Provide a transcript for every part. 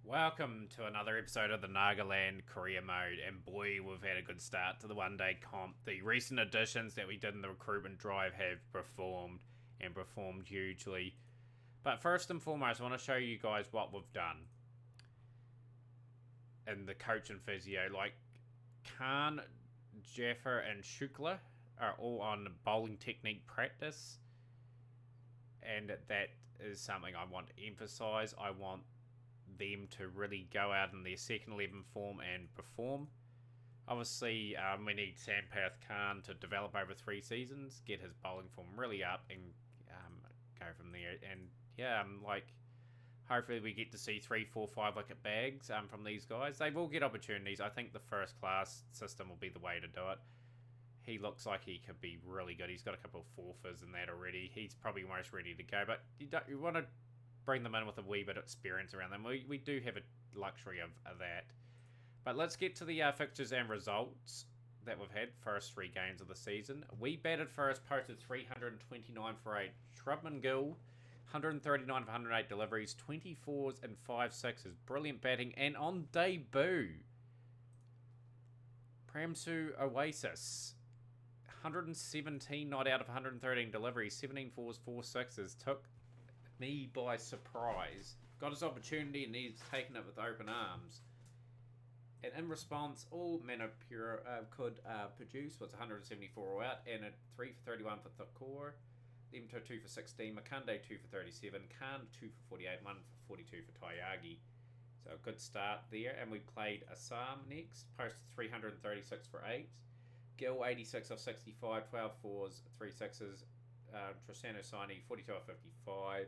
Welcome to another episode of the Nagaland career mode, and boy, we've had a good start to the one-day comp. The recent additions that we did in the recruitment drive have performed and performed hugely. But first and foremost, I want to show you guys what we've done in the coach and physio. Like Khan, Jaffer, and Shukla are all on bowling technique practice, and that is something I want to emphasize. I want them to really go out in their second 11 form and perform. Obviously, we need Sampath Khan to develop over 3 seasons, get his bowling form really up, and go from there. And yeah, hopefully we get to see 3, 4, 5 wicket bags from these guys. They will get opportunities. I think the first class system will be the way to do it. He looks like he could be really good. He's got a couple of forfers in that already. He's probably almost ready to go, but you want to bring them in with a wee bit of experience around them. We do have a luxury of that. But let's get to the fixtures and results that we've had first 3 games of the season. We batted first, posted 329 for 8. Shrubman Gill, 139 for 108 deliveries, 24s and 5 sixes. Brilliant batting. And on debut, Pramsu Oasis, 117 not out of 113 deliveries, 17 fours, 4 sixes. Took me by surprise. Got his opportunity and he's taken it with open arms. And in response, all Manipura could produce was 174 all out and a 3 for 31 for Thakor. Limto 2 for 16, Makunde 2 for 37, Khan 2 for 48, 1 for 42 for Taiyagi. So a good start there. And we played Assam next, posted 336 for 8. Gill 86 of 65, 12 fours, 3 sixes. Trisano Sini 42 of 55.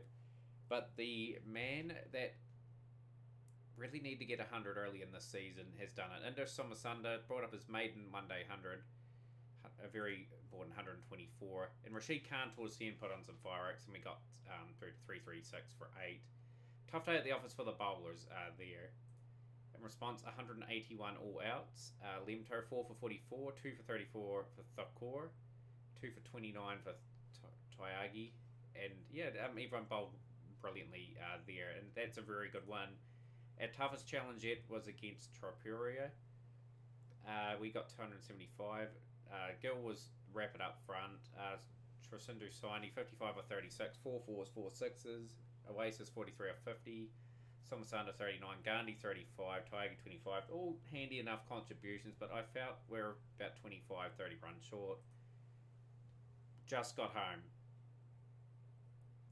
But the man that really needed to get 100 early in this season has done it. Inder Somasunda brought up his maiden one-day 100, a very important 124. And Rashid Khan towards the end put on some fireworks, and we got through to 336 for 8. Tough day at the office for the bowlers there. In response, 181 all outs. Lemto 4 for 44, 2 for 34 for Thakor, 2 for 29 for Taiyagi. And yeah, everyone bowled brilliantly there, and that's a very good one. Our toughest challenge yet was against Tripuria. We got 275. Gill was rapid up front. Trasindu Sini 55 of 36, 4 fours, 4 sixes. Oasis 43 of 50. Somasanda 39, Gandhi 35, Tiger 25. All handy enough contributions, but I felt we're about 25, 30 runs short. Just got home.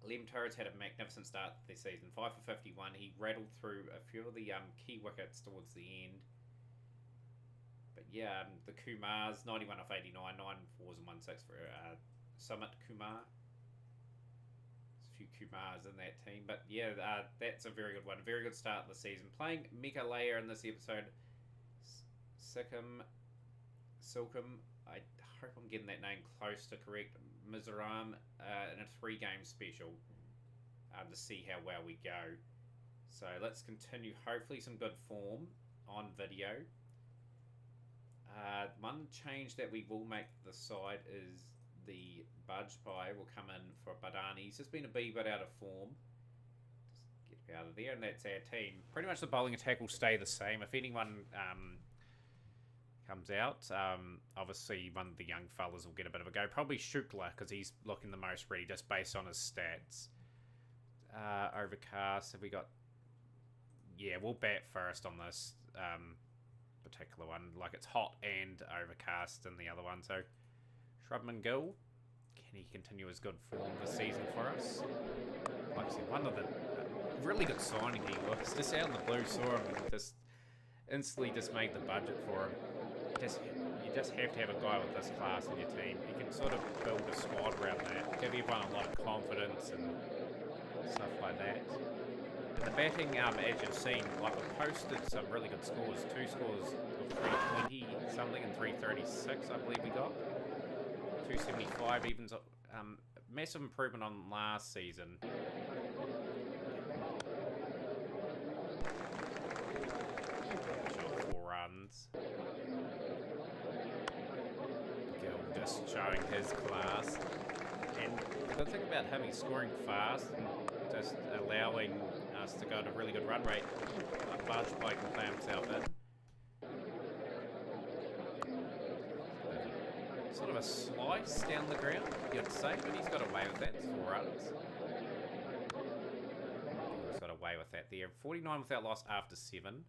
Lem Turrets had a magnificent start this season. 5 for 51. He rattled through a few of the key wickets towards the end. But yeah, the Kumars, 91 off 89, 9 fours and 1 6 for Summit Kumar. There's a few Kumars in that team. But yeah, that's a very good one. A very good start of the season. Playing Mekalaya in this episode. Silkham, I hope I'm getting that name close to correct. Mizoram in a 3-game special to see how well we go. So let's continue. Hopefully some good form on video. One change that we will make to the side is the Budge Pie will come in for Badani. He's just been a bit out of form. Just get out of there, and that's our team. Pretty much the bowling attack will stay the same. If anyone comes out, obviously one of the young fellas will get a bit of a go. Probably Shukla, because he's looking the most ready just based on his stats. Overcast, have we got... Yeah, we'll bat first on this particular one. Like, it's hot and overcast in the other one. So Shrubman Gill, can he continue his good form this season for us? Like I said, one of the really good signing he was. Just out in the blue, saw him and just instantly just made the budget for him. You just have to have a guy with this class in your team. You can sort of build a squad around that, give everyone a lot of confidence and stuff like that. And the batting, as you've seen, like I posted some really good scores. 2 scores of 320 something and 336, I believe we got. 275 even. Massive improvement on last season. 4 runs. Just showing his class. And the good thing about him, he's scoring fast and just allowing us to go at a really good run rate. Bargeby can play himself in. Sort of a slice down the ground, you'd say, but he's got away with that. It's 4 runs. He's got away with that there. 49 without loss after 7.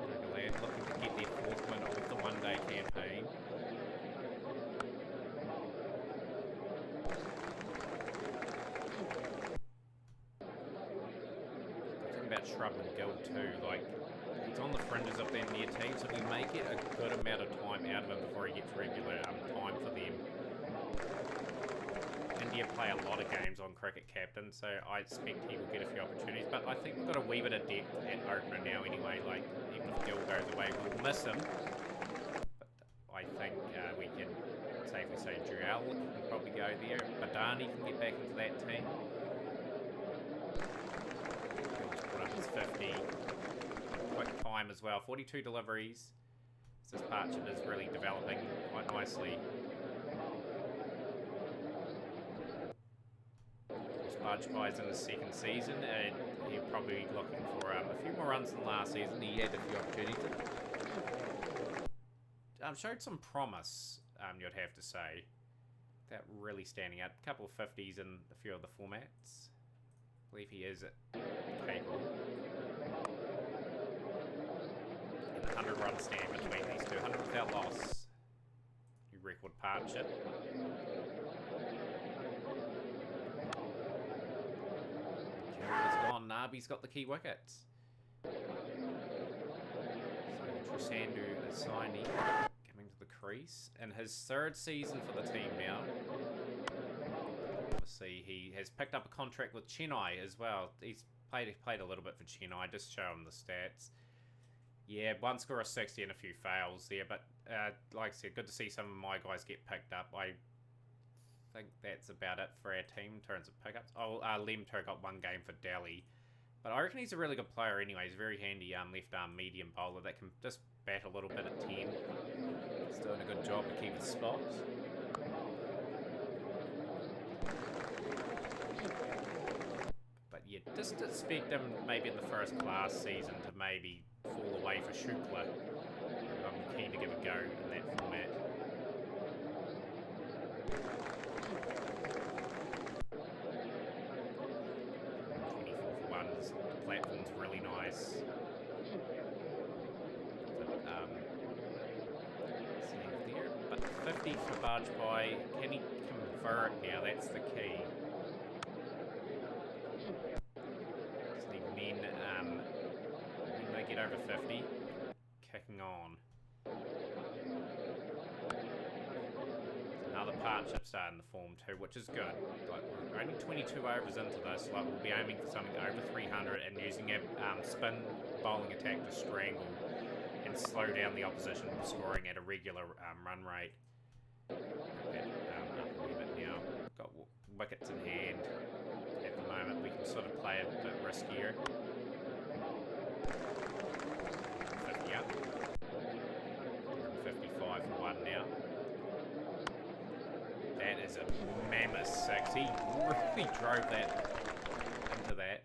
Nagaland looking to get their 4th win of the one-day campaign. Talking about Shrub and Gill too, like, he's on the fringes of them near team, so we may get a good amount of time out of him before he gets regular time for them. India play a lot of games on cricket captain, so I expect he will get a few opportunities, but I think we've got a wee bit of depth at opener now anyway, like, even if Gill goes away, we'll miss him. But I think we can safely say Jurel can probably go there. Badani can get back into that team. Gill's put up his 50. Quick time as well, 42 deliveries. This Parchment is really developing quite nicely. Bargeby's in his 2nd season, and he'll probably be looking for a few more runs than last season. He had a few opportunities. Showed some promise, you'd have to say. That really standing out. A couple of 50s in a few of the formats. I believe he is capable. And 100 run stand between these two. 100 without loss. New record partnership. Nabi's got the key wickets. So Trisandu Asini coming to the crease in his 3rd season for the team now. Obviously, he has picked up a contract with Chennai as well. He's played a little bit for Chennai. Just show him the stats. Yeah, 1 score of 60 and a few fails there, but like I said, good to see some of my guys get picked up. I think that's about it for our team in terms of pickups. Oh, Lemto got 1 game for Delhi. But I reckon he's a really good player anyway. He's a very handy left-arm medium bowler that can just bat a little bit at 10. He's doing a good job to keep his spots. But yeah, just expect him maybe in the first class season to maybe fall away for Shukla. I'm keen to give a go in that format. Platform's really nice. There, but 50 for Bargeby. Can he convert now? That's the key. Just need men when they get over 50, kicking on. Another partnership starting to form too, which is good. Like, we're only 22 overs into this. Like, we'll be aiming for something over 300 and using our spin bowling attack to strangle and slow down the opposition from scoring at a regular run rate. Up a wee bit now. Got wickets in hand at the moment. We can sort of play a bit riskier. 50 up. 155 for 1 now. That is a mammoth 6. He really drove that into that.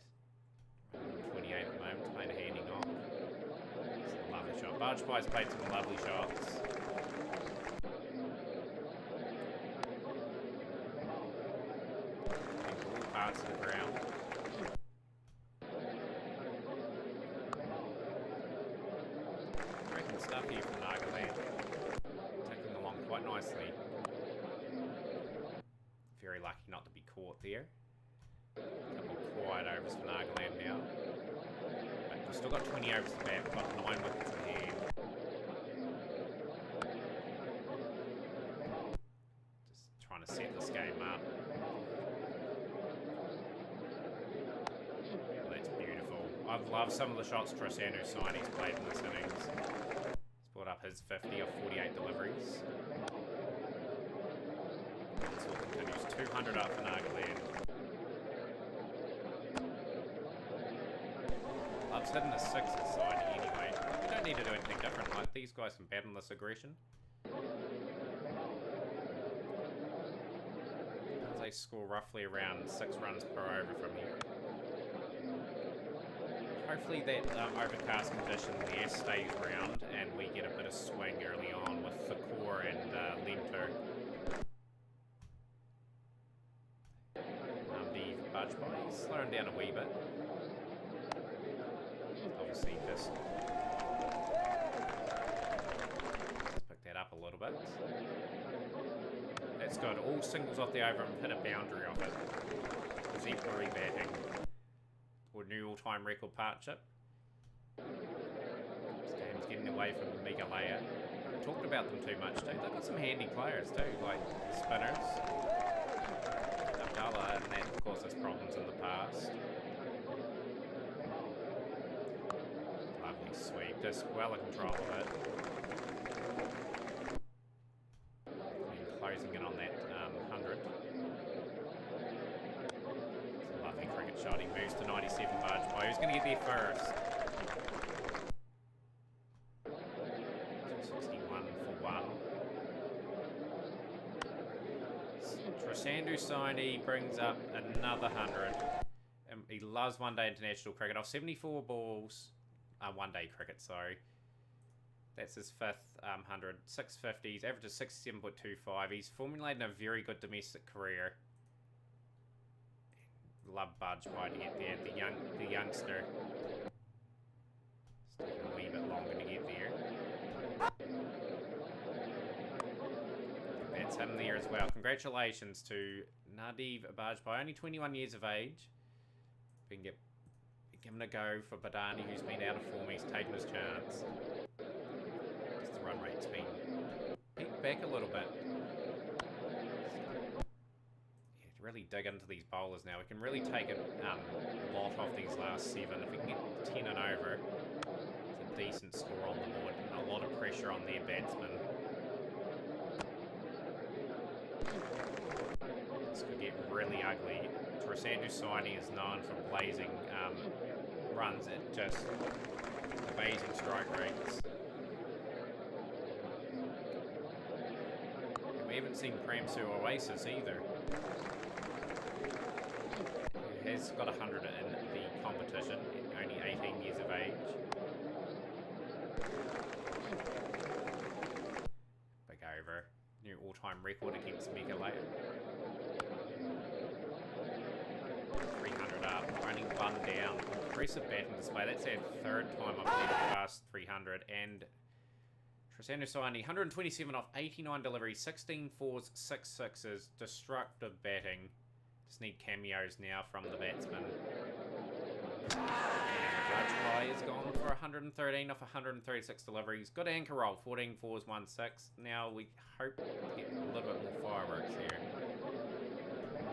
28 at the moment, playing a handy knock. It's a lovely shot. Bargeby's played some lovely shots. All parts of the ground. Cracking stuff here from Nagaland. Ticking along quite nicely. Very lucky not to be caught there. A couple of quiet overs for Nagaland now. But we've still got 20 overs to bat. We've got 9 wickets in hand. Just trying to set this game up. Oh, that's beautiful. I've loved some of the shots Trisandu Asini's played in this innings. He's brought up his 50 of 48 deliveries. Continues 200 up for Nagaland. Loves hitting the 6s side anyway. We don't need to do anything different. Like, these guys can bat on this aggression. As I score roughly around 6 runs per over from here. Hopefully that overcast condition there stays around and we get a bit of swing early on with Thakor and Lemter. The Budge Boy, he's slowing down a wee bit. Obviously just pick that up a little bit. That's good. All singles off the over and hit a boundary off it. Exemplary batting. Or new all-time record partnership. This game's getting away from Megalea. Haven't talked about them too much too. They've got some handy players too, like spinners. Abdallah, and that of course has problems in the past. Lovely sweep, just well in control of it. And closing in on that 100. Lovely cricket shot. He moves to 97 Budge Boy. Who's going to get there first? 61 for 1. Trisandu Saini brings up another 100. And he loves one-day international cricket. Off 74 balls. One-day cricket, sorry. That's his 5th 100. 650s. Averages 67.25. He's formulated a very good domestic career. Love Budge Boy to get there. The youngster. It's taking a wee bit longer to get there. That's him there as well. Congratulations to Nadiv Budge Boy, only 21 years of age. We can give him a go for Badani, who's been out of form. He's taken his chance. Just the run rate's been picked back a little bit. Really dig into these bowlers now. We can really take a lot off these last 7. If we can get 10 and over, it's a decent score on the board and a lot of pressure on their batsmen. This could get really ugly. Trisandu Saini is known for blazing runs at just amazing strike rates. And we haven't seen Pramsu Oasis either. Has got 100 in the competition, only 18 years of age. Big over. New all-time record against Megalea. 300 up, only 1 down. Impressive batting display. That's our 3rd time I've been past 300. And Trisandu Saini, 127 off 89 deliveries, 16 fours, 6 sixes. Destructive batting. Just need cameos now from the batsman. And Budge Boy is gone for 113 off 136 deliveries. Good anchor roll, 14 fours, 1 6. Now we hope to get a little bit more fireworks here.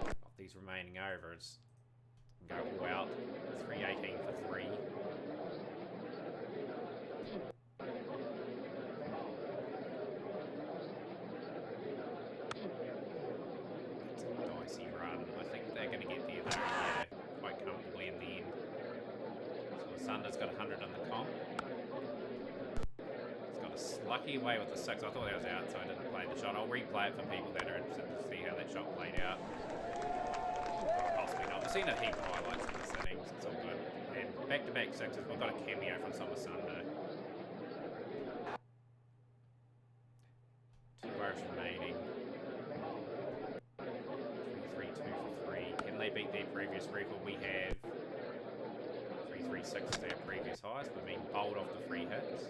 Off these remaining overs. Go all out. 318 for 3. Sunder's got 100 on the comp. He's got a lucky away with the 6. I thought that was out, so I didn't play the shot. I'll replay it for people that are interested to see how that shot played out. Possibly not. We've seen a heap of highlights in this innings. It's all good. And back-to-back 6s. We've got a cameo from Sunder. 2 overs remaining. 3-3-2 for 3. Can they beat their previous record? We have 3-3-6 is their previous highest. We've been bowled off the free hits.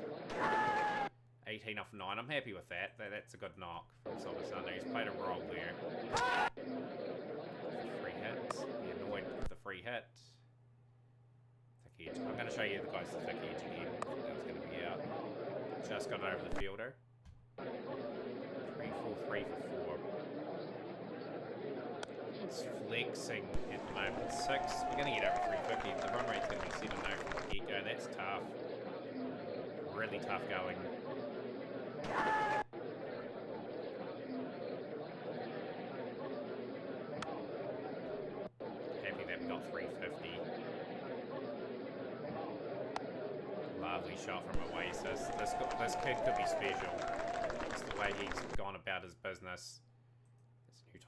18 off 9. I'm happy with that. That's a good knock from Sunder. He's played a role there. Free hits. He annoyed with the free hit. Thick edge. I'm going to show you the guys the thick edge again. I think that was going to be out. Just got over the fielder. 3-4-3 for 4. It's flexing at the moment. 6. We're going to get over 350. The run rate's going to be 7 now from the get-go. That's tough. Really tough going. Happy that we got 350. Lovely shot from Oasis. This kid could be special. Just the way he's gone about his business.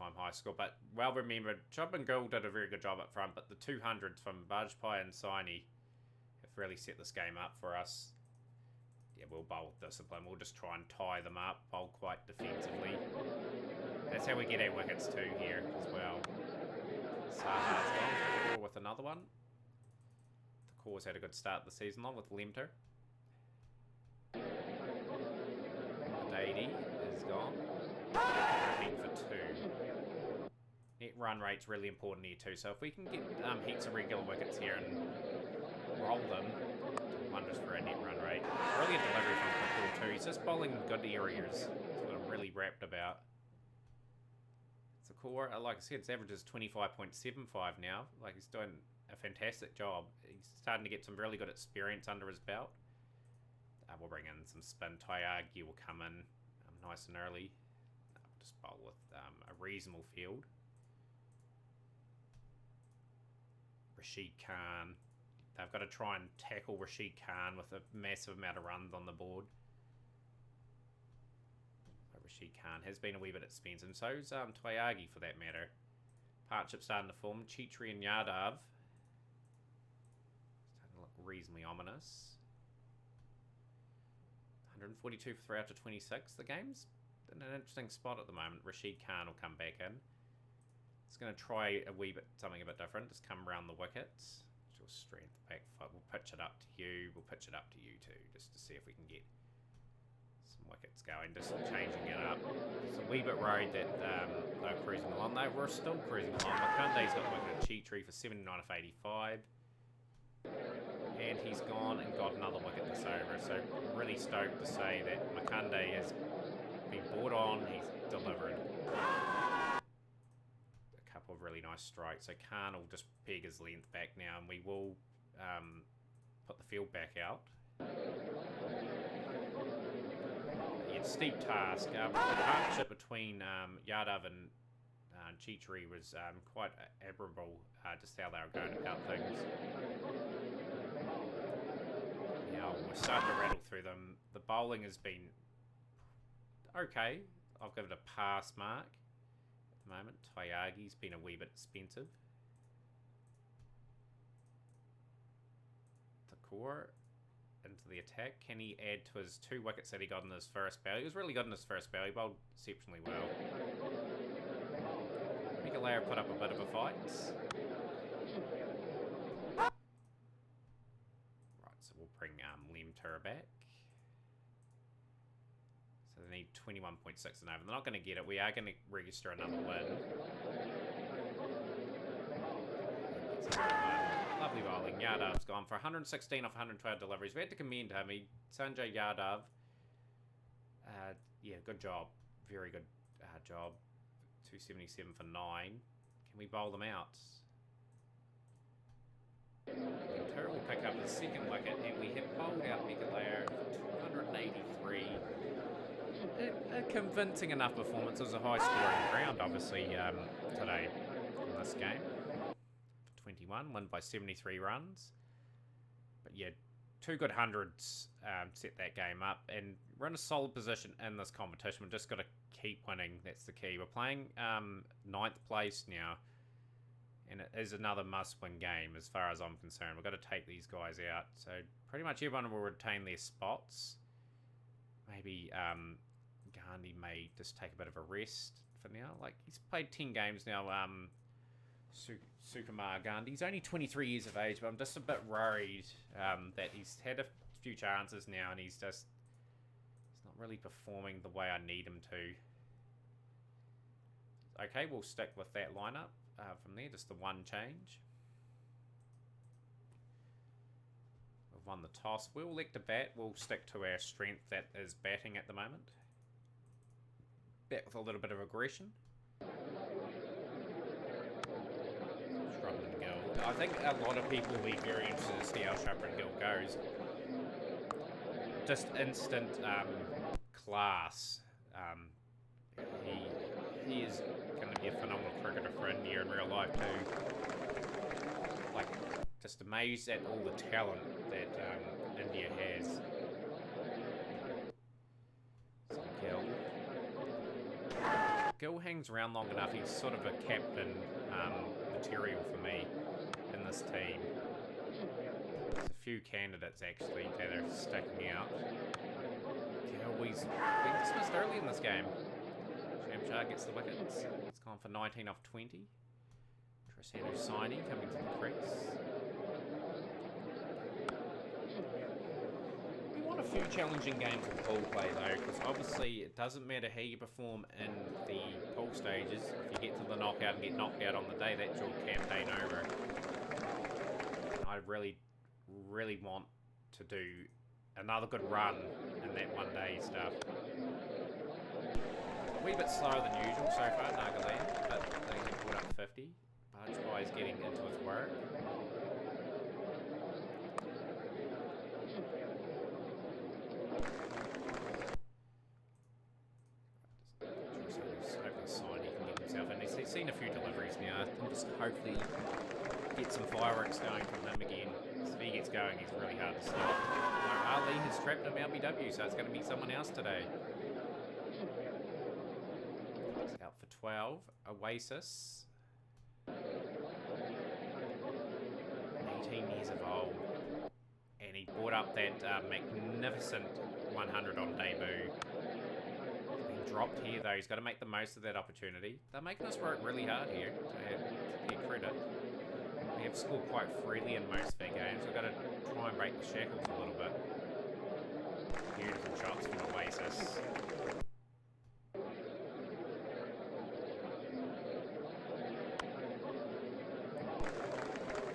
time high score, but well remembered. Chub and Gill did a very good job up front, but the 200s from Bajpai and Saini have really set this game up for us. Yeah, we'll bowl with discipline. We'll just try and tie them up, bowl quite defensively. That's how we get our wickets too here as well. Saha's gone with another one. The Corps had a good start of the season on with Lemter. Dady is gone. 15 for 2. Net run rate's really important here too, so if we can get heaps of regular wickets here and roll them, wonders for our net run rate. Brilliant delivery from Kapoor too. He's just bowling good areas. That's what I'm really rapt about. Core, like I said, his average is 25.75 now. Like, he's doing a fantastic job. He's starting to get some really good experience under his belt. We'll bring in some spin. Tyagi will come in nice and early. We'll just bowl with a reasonable field. Rashid Khan. They've got to try and tackle Rashid Khan with a massive amount of runs on the board. Rashid Khan has been a wee bit expensive, and so's Tyagi for that matter. Partnership starting to form. Chitri and Yadav starting to look reasonably ominous. 142 for 3 after 26. The game's in an interesting spot at the moment. Rashid Khan will come back in. It's going to try a wee bit something a bit different. Just come around the wickets. Your strength back foot. We'll pitch it up to you. We'll pitch it up to you too, just to see if we can get some wickets going. Just changing it up. It's a wee bit worried that they're cruising along. We're still cruising along. Makande's got the wicket at Chitri for 79 of 85. And he's gone and got another wicket this over. So I'm really stoked to say that Makande has been brought on. He's delivered a couple of really nice strikes. So Khan will just peg his length back now, and we will put the field back out. Yeah, steep task. The partnership between Yadav and Chitri was quite admirable, just how they were going about things. Now we're starting to rattle through them. The bowling has been okay. I'll give it a pass mark at the moment. Tyagi's been a wee bit expensive. Core into the attack. Can he add to his 2 wickets that he got in his first bout? He was really good in his first bout. He bowled exceptionally well. Migalair put up a bit of a fight. Right, so we'll bring Lemter back. So they need 21.6 and over. They're not going to get it. We are going to register another win. Lovely bowling. Yadav's gone for 116 off 112 deliveries. We had to commend him. Sanjay Yadav. Yeah, good job. Very good job. 277 for 9. Can we bowl them out? Lemter will pick up the second wicket, and we have bowled out Migalair for 283. A convincing enough performance. It was a high scoring round, obviously, today in this game. 21, won by 73 runs. But yeah, 2 good hundreds set that game up, and we're in a solid position in this competition. We've just got to keep winning. That's the key. We're playing 9th place now, and it is another must-win game as far as I'm concerned. We've got to take these guys out. So pretty much everyone will retain their spots. Maybe Gandhi may just take a bit of a rest for now. Like, he's played 10 games now. Sukumar Gandhi. He's only 23 years of age, but I'm just a bit worried that he's had a few chances now, and he's not really performing the way I need him to. Okay, we'll stick with that lineup from there, just the one change. We've won the toss. We'll elect a bat. We'll stick to our strength, that is batting at the moment. Bat with a little bit of aggression. I think a lot of people will be very interested to see how Shubman Gill goes. Just instant class. He is going to be a phenomenal cricketer for India in real life too. Like, just amazed at all the talent that India has. So Gil hangs around long enough, he's sort of a captain material for me in this team. There's a few candidates actually that are sticking out. Gil, he's been dismissed early in this game. Shamshar gets the wickets. It's gone for 19 off 20. Trisano Saini coming to the crease. We want a few challenging games of pool play though, because obviously it doesn't matter how you perform in the pool stages. If you get to the knockout and get knocked out on the day, that's your campaign over. And I really want to do another good run in that one day stuff. A wee bit slower than usual so far, Nagaland, but they have put up 50. Bajpai is getting into his work. He's seen a few deliveries now. I'll just hopefully get some fireworks going from him again. If he gets going, he's really hard to stop. Ali has trapped him LBW, so it's going to be someone else today. He's out for 12. Oasis. 18 years of old. And he brought up that magnificent 100 on debut. Dropped here though, he's got to make the most of that opportunity. They're making us work really hard here, to their credit. We have scored quite freely in most of their games. We've got to try and break the shackles a little bit. Beautiful shots from Oasis.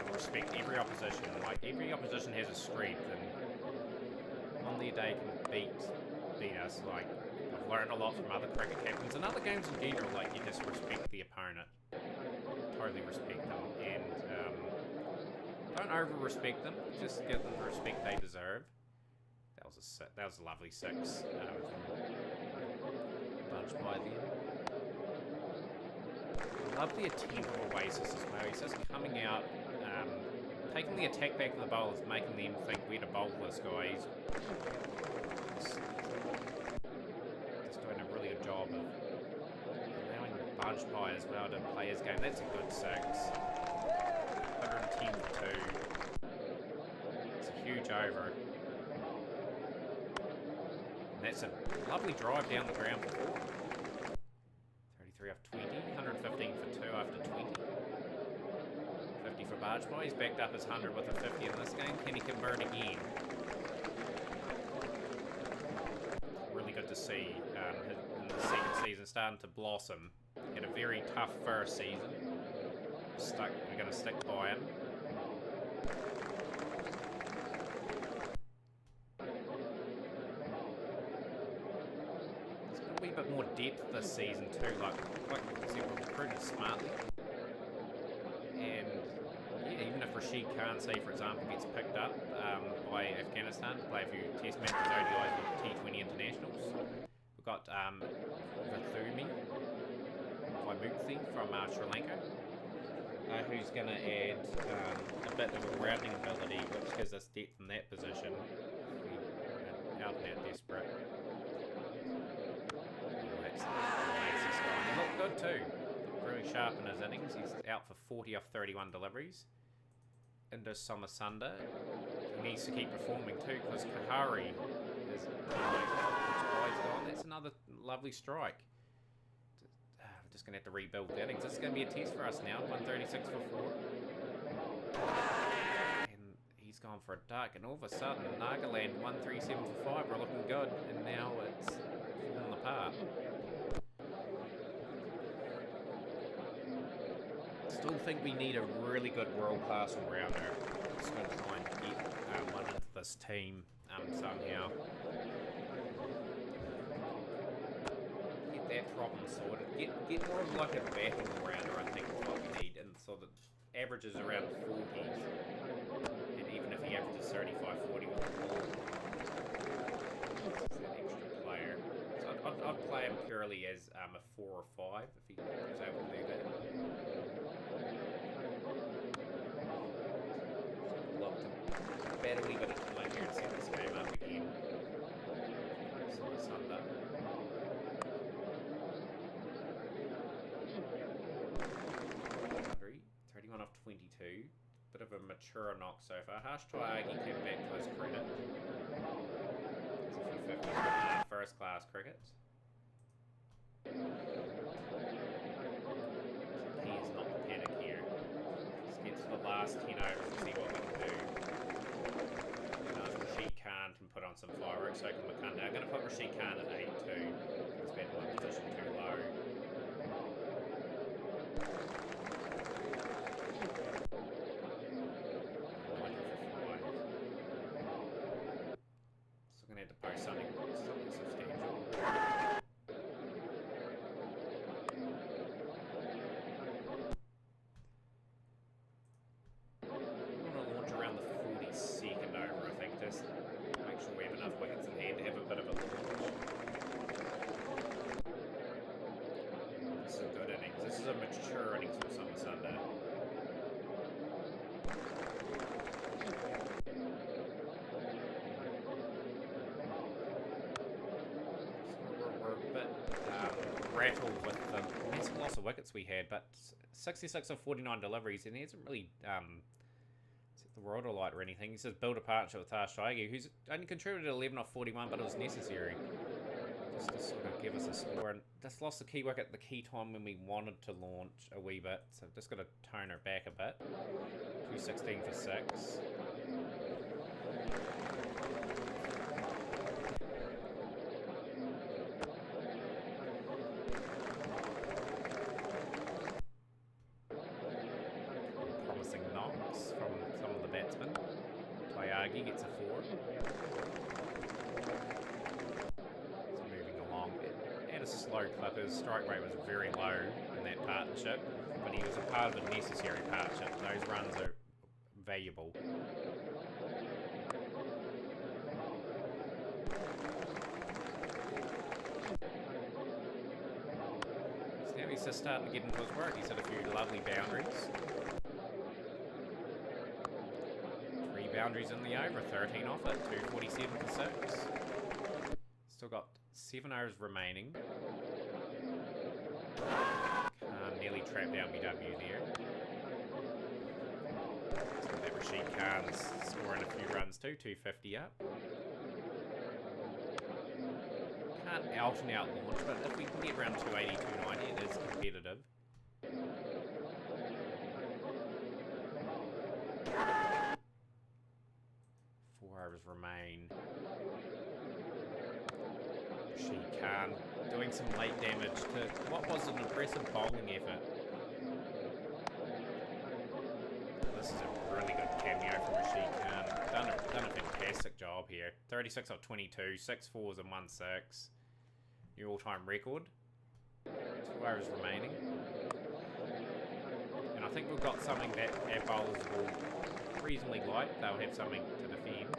I respect every opposition. Like, every opposition has a strength, and on their day can beat us. Like, I've learned a lot from other cricket captains and other games in general. Like, you just respect the opponent, totally respect them, and don't over-respect them. Just give them the respect they deserve. That was a lovely six from Bajpai there. I love the attempt of Oasis as well. He's just coming out, taking the attack back to the bowlers, making them think where to bowl this guy. He's just doing a really good job of allowing Bajpai as well to play his game. That's a good six. 110 for 2. It's a huge over. And that's a lovely drive down the ground for 4. 33 off 20. 115 for 2 after 20. 50 for Bajpai. He's backed up his 100 with a 50 in this game. Can he convert again? Really good to see in the second season starting to blossom. Had a very tough first season. We're going to stick by him. There's a wee bit more depth this season too. Like we're recruited smartly. And yeah, even if Rashid Khan, say for example, gets picked up by Afghanistan to play a few test matches, ODIs with T20 internationals. We've got Vathumi Vaimukthi from Sri Lanka, who's going to add a bit of a grounding ability, which gives us depth in that position. Out and out desperate. That's he looked good too. Really sharp in his innings. He's out for 40 off 31 deliveries. Into Somasunda. He needs to keep performing too, because Kahari is gone. That's another lovely strike. We're just going to have to rebuild the innings. This is going to be a test for us now. 136 for 4. And he's gone for a duck. And all of a sudden, Nagaland 137 for 5. We're looking good. And now it's falling apart. Still think we need a really good world-class all-rounder. Just going to try and get one into this team somehow. Get that problem sorted. Get more of like a batting all-rounder, I think is what we need, and so that averages around 40s. And even if he averages 35, 40 with the ball, it's that extra player. So I'd play him purely as a 4 or 5 if he was able to do that. Better leave it until I hear and set this game up again. Sunday. bit of a mature knock so far. Harsh Taiyagi came back to his credit. It's a few 50s, first class cricket. The key is not to panic here. Let's get to the last 10 overs and see what we can do. Rashid Khan can put on some fireworks, so can Makunda. I'm going to put Rashid Khan at 8-2. He's been in my position too low. Still going to have to post something substantial. Rattled with the massive loss of wickets we had, but 66 of 49 deliveries, and he hasn't really set the world alight or anything. He says build a partnership with Harsh Taiyagi, who's only contributed 11 off 41, but it was necessary just to sort of give us a score. And just lost the key wicket at the key time when we wanted to launch a wee bit, so just got to tone her back a bit. 216 for 6. Taiyagi gets a 4. It's moving along at a slow clip. His strike rate was very low in that partnership, but he was a part of a necessary partnership. Those runs are valuable. So now he's just starting to get into his work. He's had a few lovely boundaries. Boundaries in the over, 13 off it, 247 for 6. Still got 7 overs remaining. Nearly trapped down BW there. So that Rashid Khan's scoring a few runs too, 250 up. Can't out and out launch, but if we can get around 280, 290, it is competitive. 4 overs remain. Rashid Khan doing some late damage to what was an impressive bowling effort. This is a really good cameo from Rashid Khan. Done a fantastic job here. 36 off 22, 6 fours and 1 6. New all-time record. 2 overs remaining. And I think we've got something that our bowlers will reasonably like. They'll have something to defend.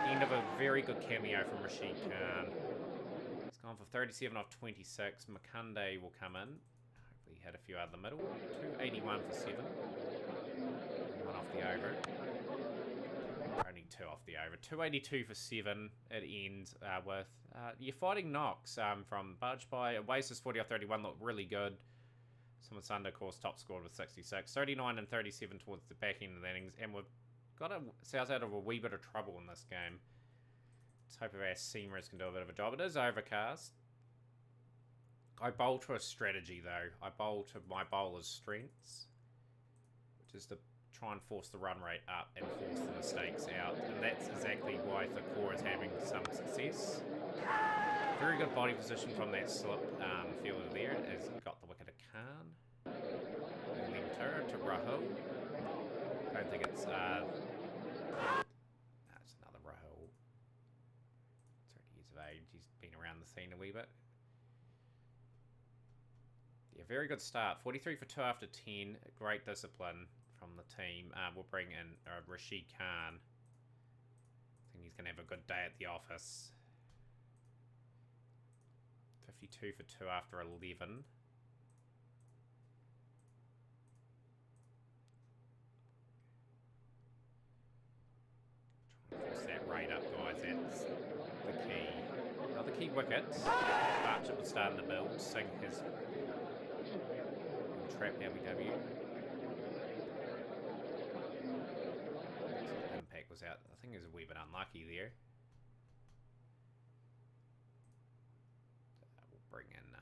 End of a very good cameo from Rashid Khan. He's gone for 37 off 26. Makunde will come in. Hopefully he had a few out of the middle. 281 for 7. 1 off the over. Only 2 off the over. 282 for 7. It ends with you're fighting knocks from Bajpai. Oasis 40 off 31 looked really good. Somasunda, of course, top scored with 66. 39 and 37 towards the back end of the innings. And we've got ourselves out of a wee bit of trouble in this game. Let's hope our seamers can do a bit of a job. It is overcast. I bowl to a strategy, though. I bowl to my bowler's strengths, which is to try and force the run rate up and force the mistakes out. And that's exactly why the core is having some success. Very good body position from that slip fielder there, as he got the wicket of Khan. And then Turner to Rahul. I don't think it's... that's another Rahul. 30 years of age. He's been around the scene a wee bit. Yeah, very good start. 43 for 2 after 10. Great discipline from the team. We'll bring in Rashid Khan. I think he's going to have a good day at the office. 52 for 2 after 11. Trying to force that rate up, guys. That's the key. Another key wicket. Partnership was starting to build. Singh has trapped WW. was out. I think he was a wee bit unlucky there. We'll bring in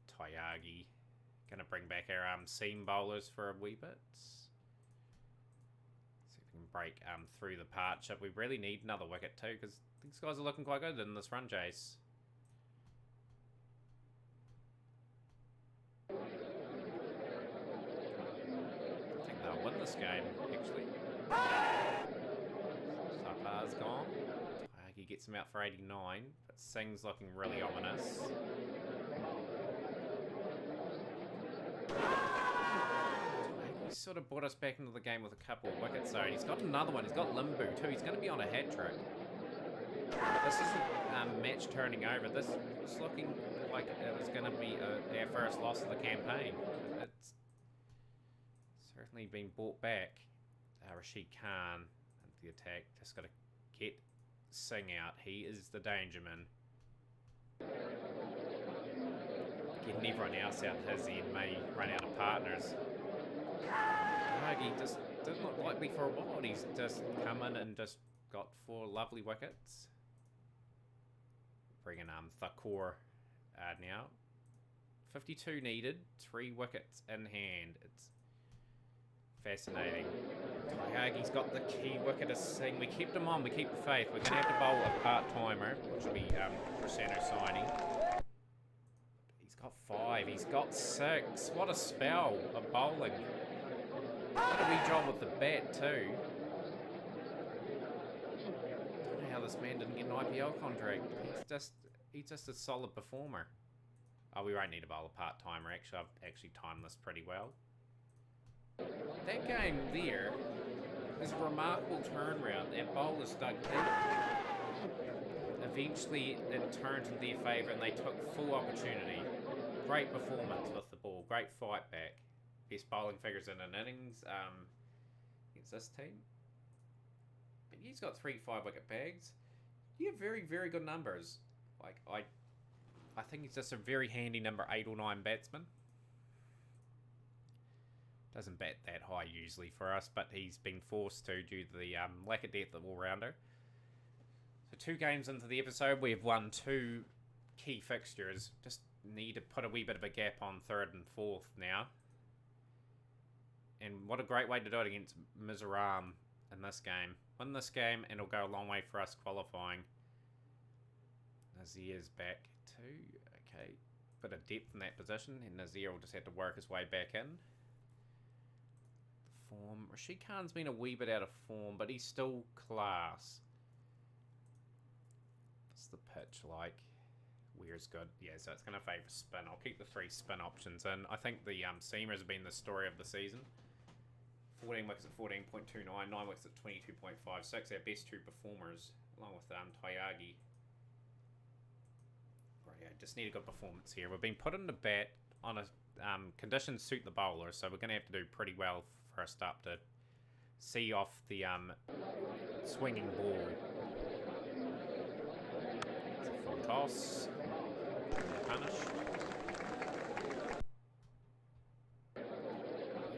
Tyagi. Gonna bring back our seam bowlers for a wee bit. See if we can break through the partnership. We really need another wicket too, because these guys are looking quite good in this run chase. I think they'll win this game, actually. Sapar's gone. Tyagi gets him out for 89, but Singh's looking really ominous. He's sort of brought us back into the game with a couple of wickets though, and he's got another one. He's got Limbu too. He's going to be on a hat trick. This isn't match turning over. This was looking like it was going to be our first loss of the campaign. It's certainly been brought back. Rashid Khan into the attack. Just got to get Singh out. He is the danger man. Getting everyone else out his end may run out of partners. He just didn't look likely for a while. He's just come in and just got 4 lovely wickets. Bringing Thakur now. 52 needed, 3 wickets in hand. It's fascinating. Tyagi's got the key wicket as Singh. We kept him on, we keep the faith. We're going to have to bowl a part-timer, which will be Prasanna signing. He's got 5, he's got 6. What a spell of bowling. What a wee job with the bat too. Don't know how this man didn't get an IPL contract. He's just a solid performer. Oh, we won't need a bowler part-timer. Actually, I've actually timed this pretty well. That game there is a remarkable turnaround. That bowlers dug deep. Eventually, it turned in their favour and they took full opportunity. Great performance with the ball. Great fight back. Best bowling figures in an innings against this team. But he's got 3 5-wicket bags. You have very, very good numbers. Like, I think he's just a very handy number 8 or 9 batsman. Doesn't bat that high usually for us, but he's been forced to due to the lack of depth of all-rounder. So 2 games into the episode, we've won 2 key fixtures. Just need to put a wee bit of a gap on 3rd and 4th now. And what a great way to do it against Mizoram in this game. Win this game and it'll go a long way for us qualifying. Nazir's back too. Okay. Bit of depth in that position, and Nazir will just have to work his way back in. The form. Rashid Khan's been a wee bit out of form, but he's still class. What's the pitch like? Where's good? Yeah, so it's going to favour spin. I'll keep the 3 spin options in. I think the seamer has been the story of the season. 14 wickets at 14.29, 9 wickets at 22.56. Our best 2 performers, along with Tyagi. Right, yeah, just need a good performance here. We've been put in the bat on a conditions suit the bowler, so we're going to have to do pretty well first up to see off the swinging ball. It's a full toss. Punish.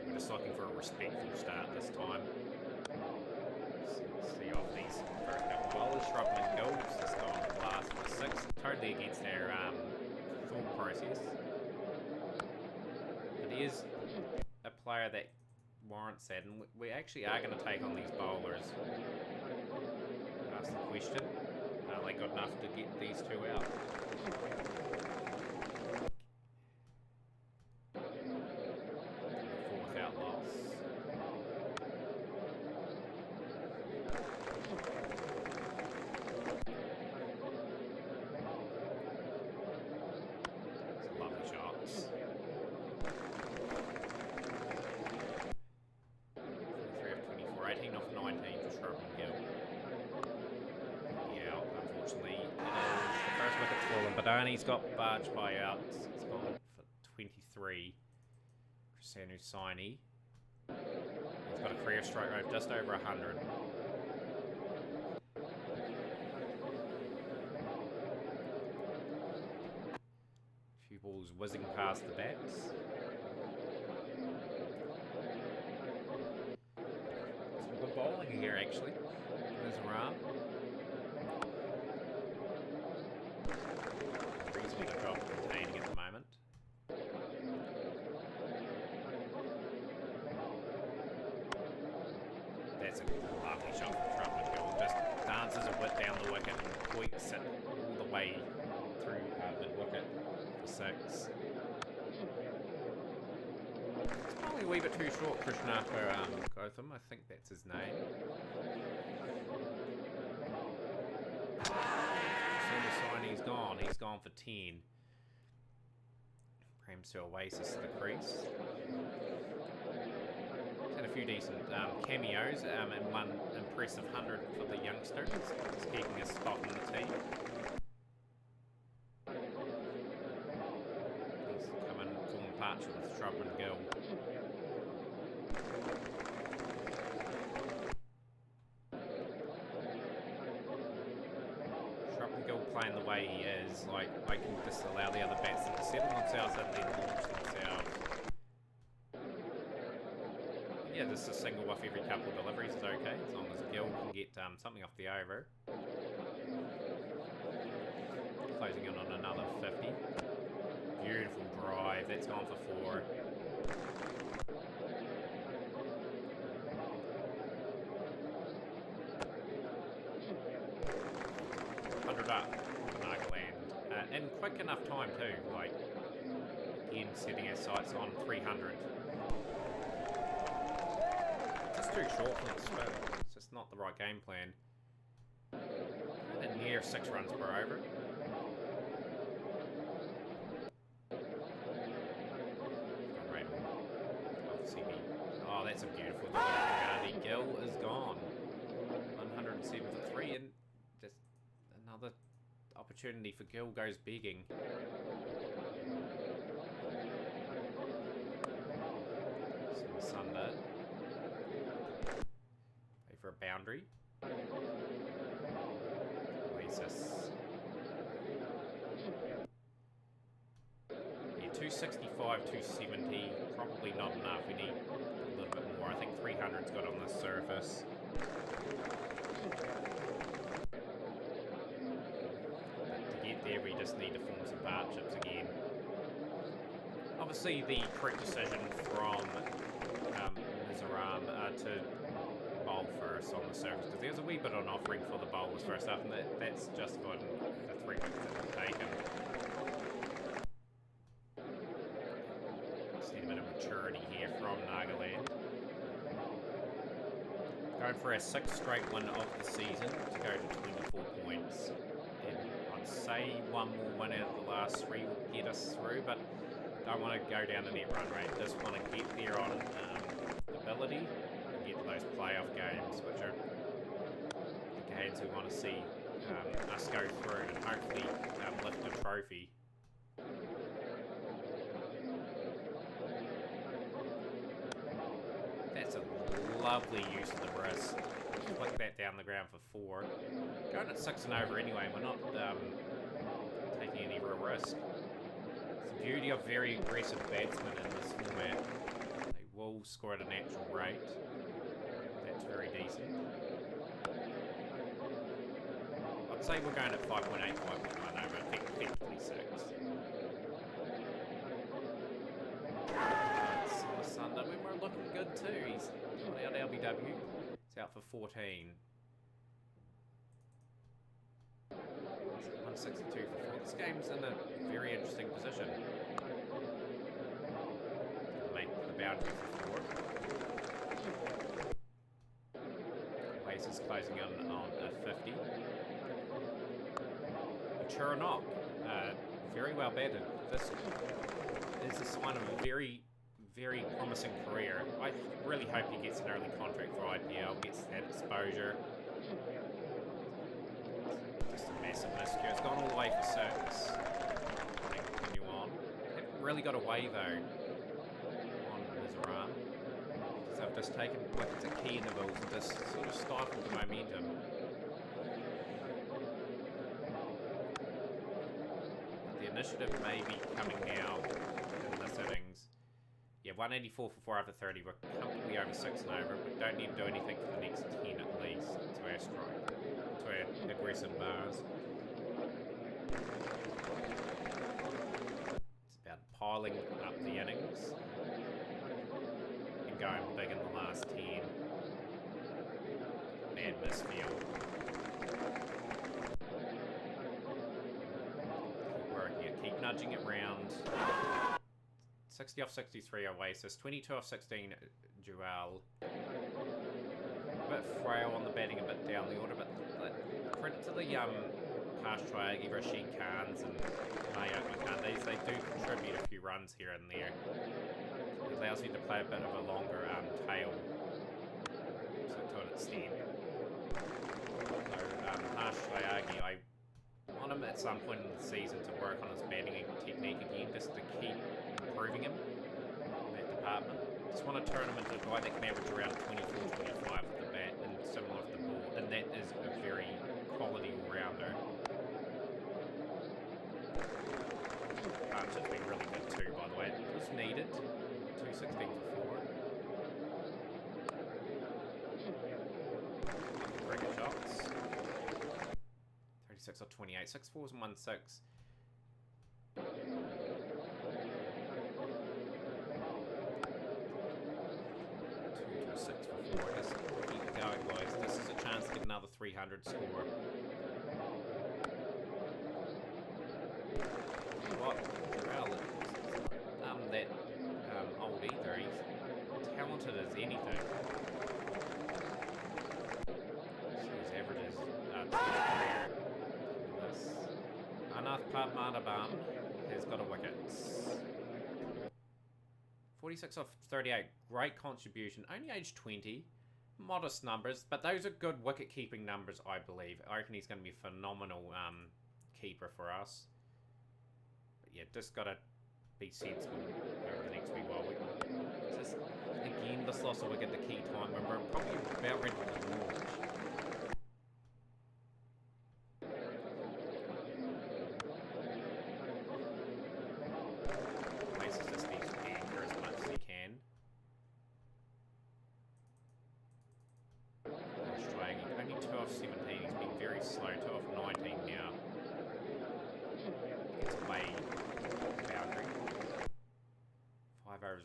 We're just looking for a respectful start this time. See off these first couple bowlers. Shrubman goes. Just gone last for 6. Totally against our thought process. But he is a player that warrants that, and we actually are going to take on these bowlers. Ask the question: are they good enough to get these 2 out? He's got barge buyouts. It's gone for 23. Prasanna Saini. He's got a career strike rate of just over 100. A few balls whizzing past the bats. Some good bowling here, actually. Mizoram. Reasonably good job containing at the moment. That's a lovely shot from Trump and Gill. Just dances a bit down the wicket and tweaks it all the way through mid-wicket for 6. It's probably a wee bit too short, Krishna, for Gotham. I think that's his name. Silver sign, he's gone. He's gone for 10. Prams to Oasis to the crease. Had a few decent cameos and one impressive 100 for the youngster. He's keeping a spot in the team. He's come in form partnership with Shrub and Gill. Shrub and Gill playing the way he is, like I can just allow the other batsmen to settle themselves and then launch themselves. Yeah, just a single off every couple of deliveries is okay, as long as Gill can get something off the over. Closing in on another 50. Beautiful drive, that's gone for 4. Up, Nagaland. In quick enough time too, like, again, setting our sights on 300. Just too short for the spin. It's just not the right game plan. And near 6 runs per over. Oh, that's a beautiful delivery. Gill is gone. 107 for 3, and just another opportunity for Gill goes begging. Sunder. Play for a boundary. Oasis. Yeah, 265, 270. Probably not enough. We need a little bit more. I think 300's got on the surface. There we just need to form some partnerships again. Obviously the correct decision from Mizoram to bowl first on the surface, because there's a wee bit on offering for the bowlers first up, and that's justified in the 3 wickets that were taken. Just need a bit of maturity here from Nagaland. Going for our 6th straight win of the season to go to 24 points. Say one more win out of the last 3 will get us through, but don't want to go down the net run rate. Just want to get there on ability and get to those playoff games, which are the games we want to see us go through and hopefully lift a trophy. That's a lovely use of the wrist. Flick that down the ground for 4. Going at 6 and over anyway, we're not taking any real risk. It's the beauty of very aggressive batsmen in this format. They will score at a natural rate. That's very decent. I'd say we're going at 5.8, 5.9 over, effectively 6. That's Sunder when we're looking good too. He's got out LBW. It's out for 14. 162 for 4. This game's in a very interesting position. Make the boundary for 4. Oasis closing on a 50. Mature or not, very well batted. This is a sign of a very promising career. I really hope he gets an early contract for IPL, gets that exposure. Just a massive miscue. It's gone all the way for 6. Continue on. Haven't really got away though on Mizoram. So I've just taken wickets at key intervals and just sort of stifled the momentum. But the initiative may be coming now in this innings. Yeah, 184 for 4 after 30. We're comfortably over 6 and over. We don't need to do anything for the next 10 at least to our strike, to our aggressive bars. It's about piling up the innings and going big in the last 10. Bad misfield. Keep working it, keep nudging it round. 60 off 63 Oasis, 22 off 16 Dual. A bit frail on the batting, a bit down the order, but credit to the past Triagi, Rashid Khans and Mayak Makandis, they do contribute a few runs here and there. It allows you to play a bit of a longer tail, so to an extent. So Harsh Triagi, I want him at some point in the season to work on his batting technique again, just to keep improving him in that department. Just want to turn him into a guy that can average around 24-25 with the bat and similar with the ball, and that is a very quality all-rounder. Archer's been really good too, by the way. It was needed. 216 for 4. Cricket shots. 36 or 28. 6 4s and 1 6. 6 for 4. Just keep it going, boys. This is a chance to get another 300 score. What? Well, that old either. He's talented as anything. So his averages are there. This Anath Padmanabhan has got a wicket. 46 off 38, great contribution. Only age 20, modest numbers, but those are good wicket-keeping numbers, I believe. I reckon he's going to be a phenomenal keeper for us. But yeah, just got to be sensible over the next wee while. Just, again, this loss of wicket the key time when we're probably about ready to launch.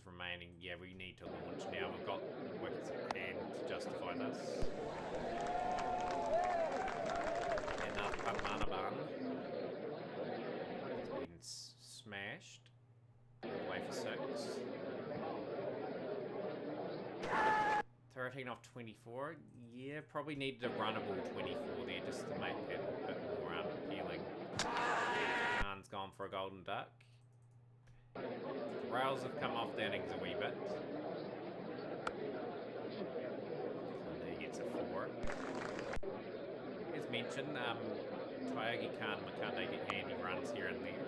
Remaining. Yeah, we need to launch now. We've got wickets at hand to justify this. And Padmanabhan has been smashed. All the way for 6. 13 off 24. Yeah, probably needed a runnable 24 there just to make that a bit more appealing. Khan's gone for a golden duck. The rails have come off the innings a wee bit. And there he gets a 4. As mentioned, Tyagi Khan and Makande get handy runs here and there.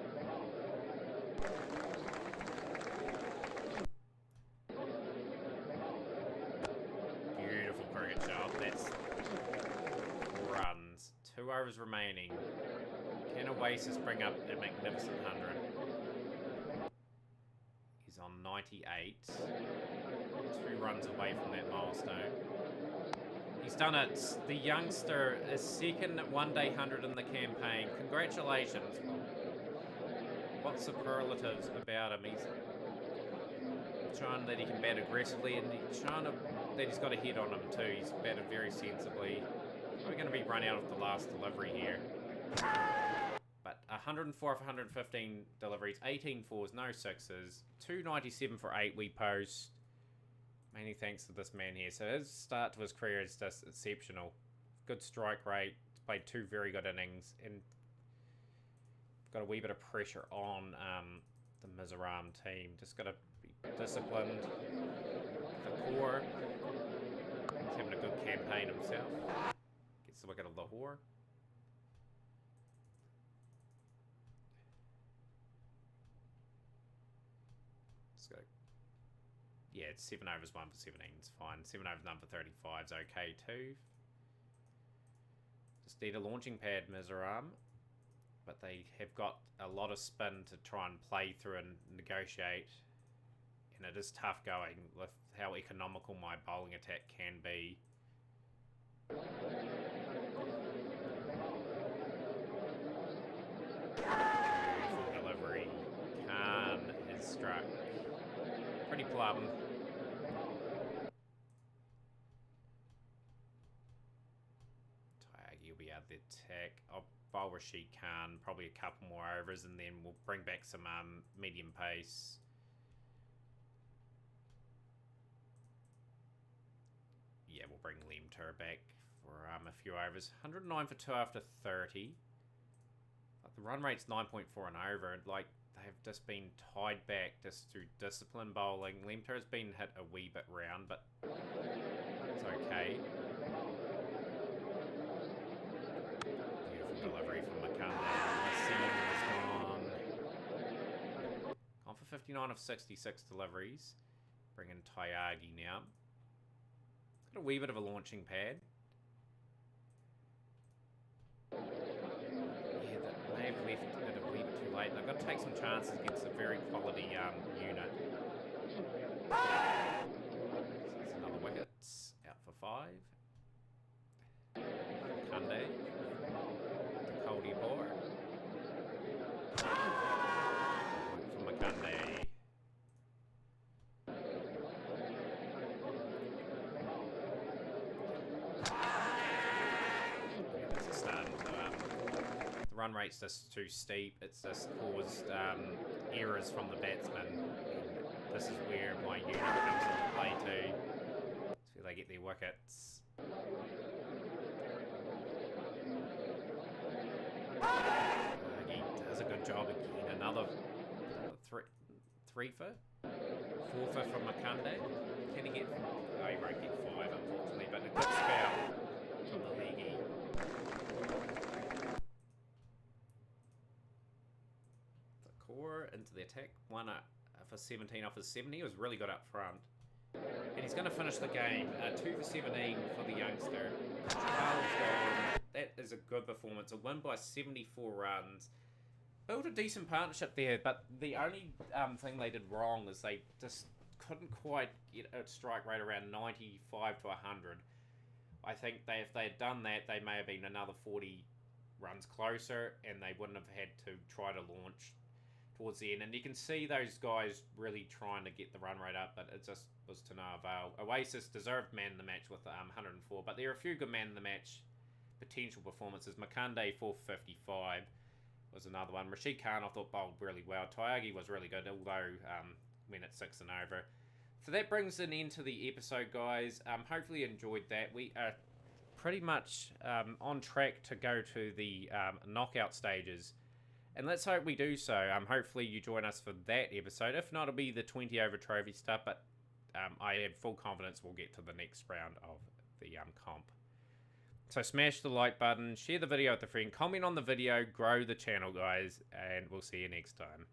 Beautiful cricket shot. That's 4 runs. 2 overs remaining. Can Oasis bring up a magnificent 100? On 98, 2 runs away from that milestone. He's done it. The youngster is second at one-day 100 in the campaign. Congratulations. What superlatives about him. He's shown that he can bat aggressively, and he's shown that he's got a head on him too. He's batted very sensibly. We're going to be run out of the last delivery here. 104 for 115 deliveries, 18 fours, no sixes, 297 for 8 we post. Mainly thanks to this man here. So his start to his career is just exceptional. Good strike rate, played 2 very good innings, and got a wee bit of pressure on the Mizoram team. Just got to be disciplined. The core, he's having a good campaign himself. Gets the wicket of Lahore. Yeah, it's 7 overs, 1 for 17 is fine. 7 overs, none for 35 is okay too. Just need a launching pad, Mizoram. But they have got a lot of spin to try and play through and negotiate. And it is tough going with how economical my bowling attack can be. Plum. Tyagi will be out the attack. I'll bowl Rashid Khan, probably a couple more overs, and then we'll bring back some medium pace. Yeah, we'll bring Lemter back for a few overs. 109 for 2 after 30. Like, the run rate's 9.4 and over. Like, they've just been tied back just through discipline bowling. Lemter has been hit a wee bit round, but it's okay. Beautiful delivery from Makanda. Gone for 59 of 66 deliveries. Bring in Tyagi now. Got a wee bit of a launching pad. Yeah, that may have left it a wee bit too late. They've got to take some chances against a very quality unit. So that's another wicket. Out for 5. Kunde. To Coldy Boar. From Makande. Run rate's just too steep. It's just caused errors from the batsman. This is where my unit comes into play too. It's where they get their wickets. He does a good job again. Another three for 4 for from Makande. Can he get? Oh, he won't get 5 unfortunately, but a good spell from the leaguey. Into the attack, 1 for 17 off his 70. He was really good up front, and he's going to finish the game. 2 for 17 for the youngster. 12 gone. That is a good performance. A win by 74 runs. Built a decent partnership there, but the only thing they did wrong is they just couldn't quite get a strike rate around 95 to 100. I think if they had done that, they may have been another 40 runs closer, and they wouldn't have had to try to launch towards the end. And you can see those guys really trying to get the run rate up, but it just was to no avail. Oasis deserved man of the match with 104, but there are a few good man of the match potential performances. Makande 455 was another one. Rashid Khan I thought bowled really well. Tyagi was really good, although went at 6 and over. So that brings an end to the episode, guys. Hopefully you enjoyed that. We are pretty much on track to go to the knockout stages. And let's hope we do so. Hopefully you join us for that episode. If not, it'll be the 20 over trophy stuff. But I have full confidence we'll get to the next round of the comp. So smash the like button, share the video with a friend, comment on the video, grow the channel, guys. And we'll see you next time.